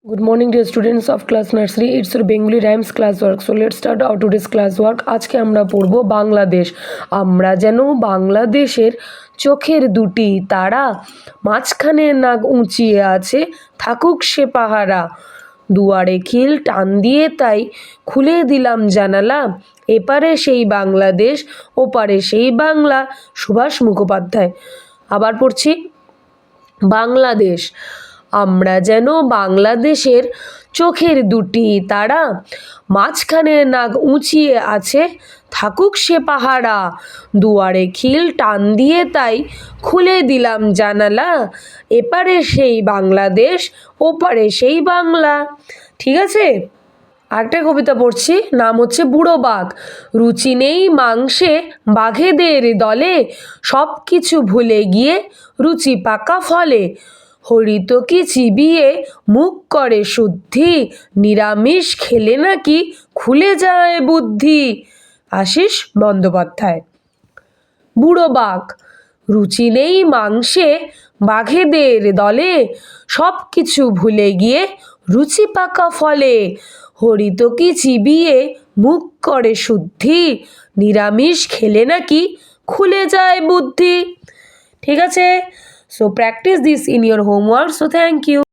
Good morning dear students of class nursery. It's your Bengali rhymes class work. So let's start our today's class work. আজকে আমরা পড়ব বাংলাদেশ। আমরা যেন বাংলাদেশের চোখের দুটি তারা, মাঝখানে নাক উঁচিয়ে আছে, থাকুক সে পাহারা। দুয়ারে খিল টান দিয়ে তাই খুলে দিলাম জানালা। এপারে সেই বাংলাদেশ, ওপারে সেই বাংলা। সুভাষ মুখোপাধ্যায়। আবার পড়ছি, বাংলাদেশ। আমরা যেন বাংলাদেশের চোখের দুটি তারা, মাঝখানে নাক উঁচিয়ে আছে, থাকুক সে পাহারা। দুয়ারে খিল টান দিয়ে তাই খুলে দিলাম জানালা। এপারে সেই বাংলাদেশ, ওপারে সেই বাংলা। ঠিক আছে, আরেকটা কবিতা পড়ছি, নাম হচ্ছে বুড়ো বাঘ। রুচি নেই মাংসে বাঘেদের দলে, সব কিছু ভুলে গিয়ে রুচি পাকা ফলে। হরিত কি চিবিয়ে মুখ করে শুদ্ধি, নিরামিষ খেলে নাকি খুলে যায় বুদ্ধি। আশিস বন্দ্যোপাধ্যায়। বুড়ো বাঘ। রুচি নেই মাংসে বাঘেদের দলে, সব কিছু ভুলে গিয়ে রুচি পাকা ফলে। হরিত কি চিবিয়ে মুখ করে শুদ্ধি, নিরামিষ খেলে নাকি খুলে যায় বুদ্ধি। ঠিক আছে, so practice this in your homework. So thank you.